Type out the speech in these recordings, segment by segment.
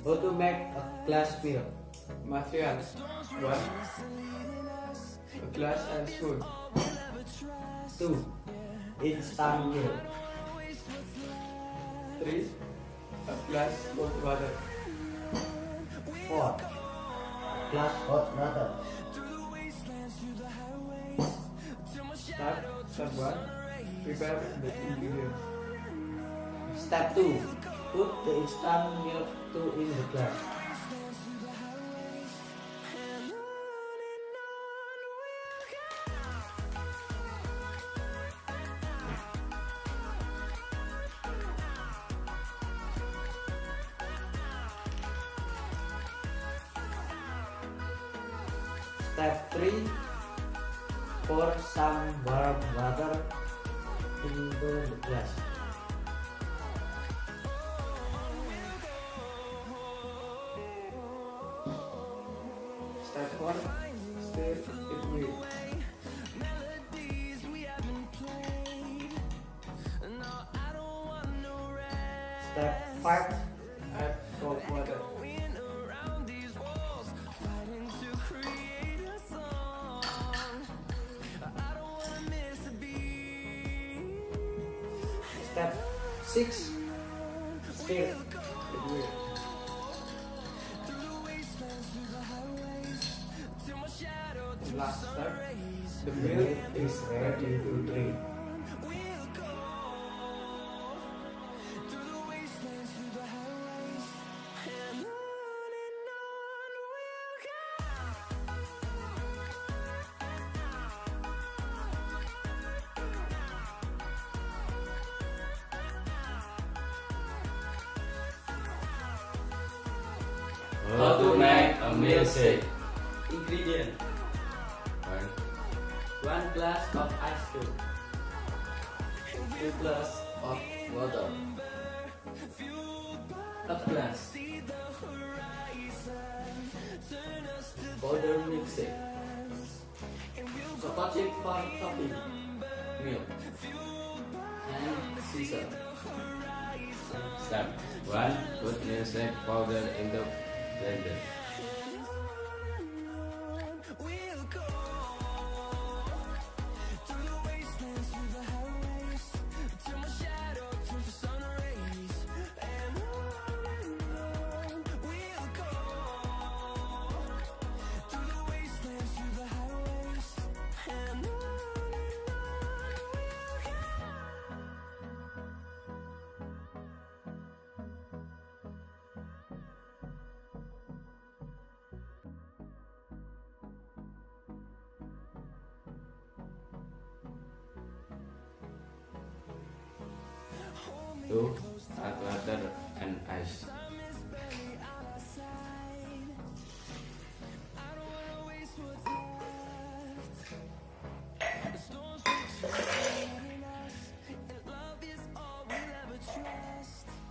How to make a glass milk? Material 1. A glass and spoon. 2. Instant milk. 3. A glass cold water. 4. Glass hot water. Step 1. Prepare the ingredients. Step 2. Put the instant milk in the glass. Step 3. Pour some warm water into the glass. Step 4. Stir it with. Step 5. Add cold water. Step 6. Stir it with. Last step. The The milk milk is ready to drink. How to make a milkshake. Ingredient: 1 glass of ice cream, 2 glass of water, a glass powder milkshake, chocolate chip for topping, milk, and scissor. Step 1. Put milkshake powder into blender. Two. Add water and ice.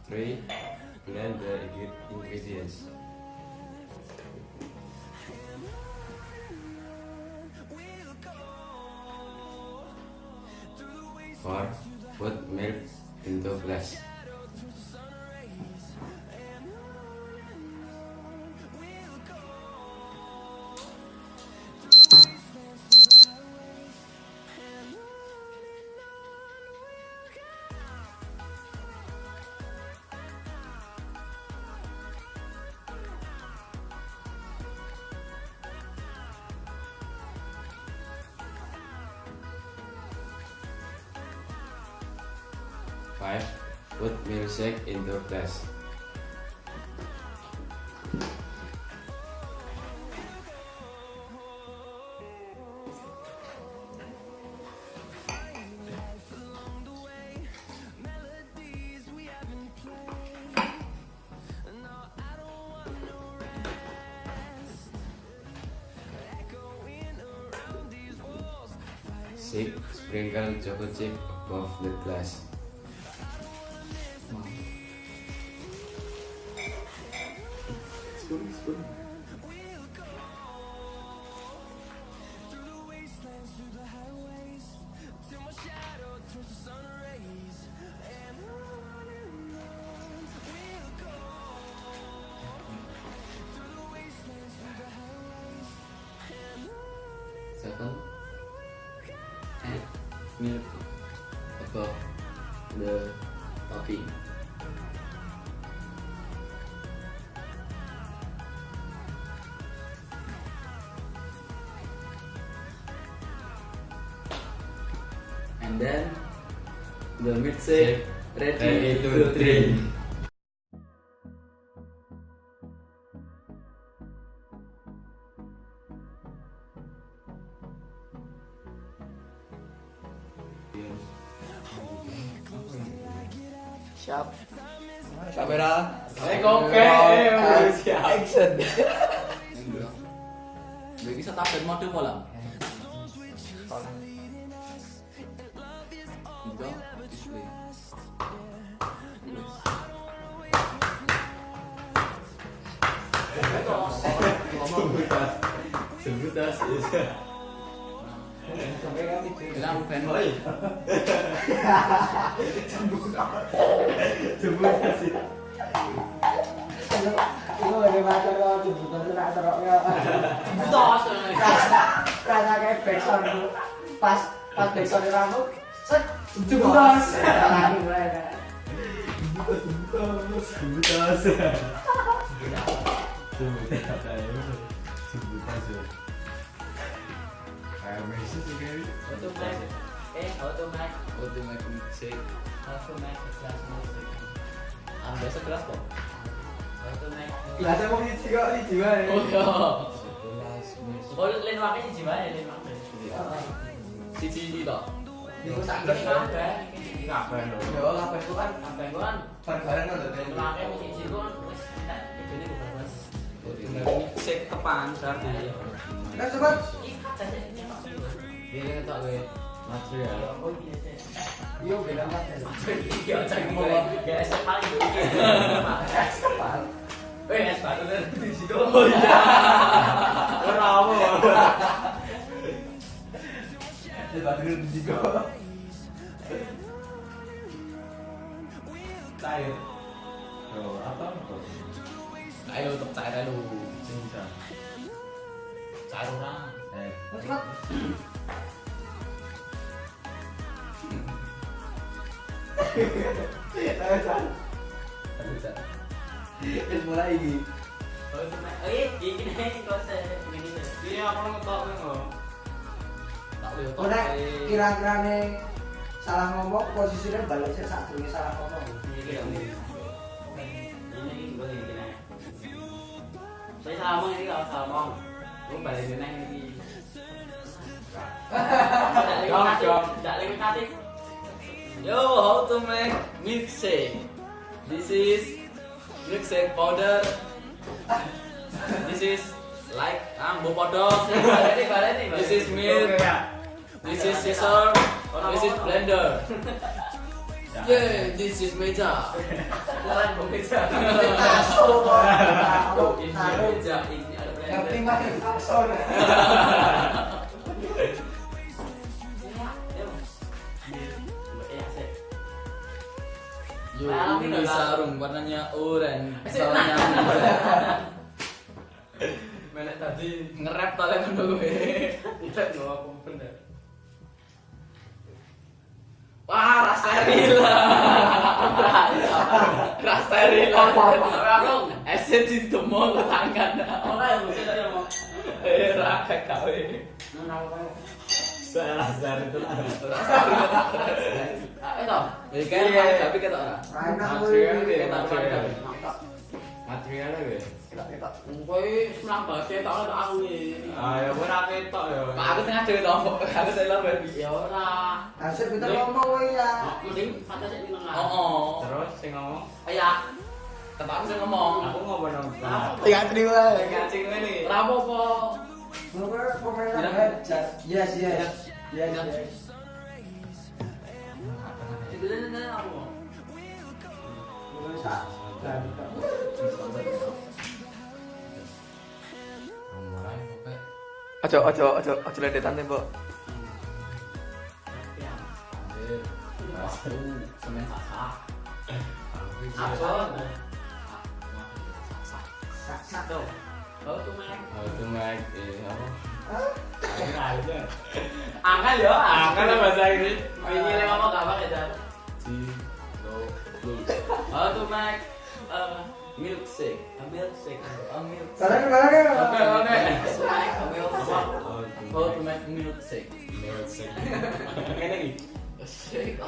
Three. Blend the ingredients. 4. Put milk into glass. 5. Put milkshake into glass. Six. Sprinkle chocolate chip above the glass. Spoon. button and milk above the topping. And then the milkshake ready to drink. Siap. Kamera. Oke, Siap. Action. Jadi bisa tablet mode pola. Juga display. Sebutas. Sampai kami Bilang fanboy. Sebutan sih. Itu ada macam kalau jemputan itu nak teroknya. Tos. Karena kayak backsound pas backsound rambut set jemputan. Automatic milkshake. Biasa kelas kok. Biasa mau di jiwa di jiwa. Oh iya. 11 Oh, lain wae siji wae, lain wae. Siji iki to. Itu tak Iki kabeh, Ini kabeh lho. Yo, apa itu kan kabeh ku kan bareng-bareng lho. mlake siji ku kan wis tak bedene ku bebas. Milkshake tepan berarti. Kan sobat. Iki kabeh sik nyemak iki. Ini ketok kowe material. Oh, iki sik. Yo beda mas. Iki aja ngomong gaess paling yo iki. Kepal. Es baru di situ. Oh iya. Ora apa. Coba dulu di jiwa. Cair. Yo, apa? Ayo untuk cair lu. Sing bisa. Cair orang. Cepat. Mulai ini. Oh, iki nek kok ini. Iya, aku ngetok lho. Tak lihat Ora kira-kira nih salah ngomong posisinya balik sih saat ini salah ngomong. Iki lho. Ini boleh iki nek. Saya salah ngomong ini kalau salah ngomong. Lu balik nang iki. Tidak limitatif. Yo, how to make milkshake? This is milkshake powder. This is like ambo podok. Baleni. This is milk. This is scissor. This is blender. Yeah, this is meja. Jalan berbeda. Aso. Oh, ini meja, ini ada Yang blender. penting mah aso. Yo, Nah, ini ini sarung warnanya oranye. Soalnya Menek tadi nge-rap talen dulu. tidak lho aku bener. Wah, rasterila. Rasterila. Aku Eset di demol tangan. ora yang mesti tadi ngomong. Rakyat kawe. Salah itu lah. Itu. Ya kan, tapi kata orang. Enak Material kuwi. ya, material. Mantap. Materialnya weh. Kita. Kowe senang banget tak oleh aku iki. Ah ya ora ketok ya. Pak aku tengah dewe to, aku saya lah baby. Ya ora. Hasil kita ngomong kuwi ya. Mending pada sik ning tengah. Oh, Terus sing ngomong, Ya. tetap aku sih ngomong. aku ngomong dong. Tiga terima. Ngacing ini. Rapopo. Ngobrol pemain. Yes, yes. Yes, yes. Itu aku. Ngobrol sak. Ojo ledetan tembok. Semen sasak. Apa? Sak sak. How to make aja. angkat ya, Angkat lah bahasa Inggris. ini lewat ngomong gampang ya Jan. How to make milkshake. Milkshake. Barang barang. Oke. Milkshake. How to make milkshake. Milkshake. Ini nih. Shake.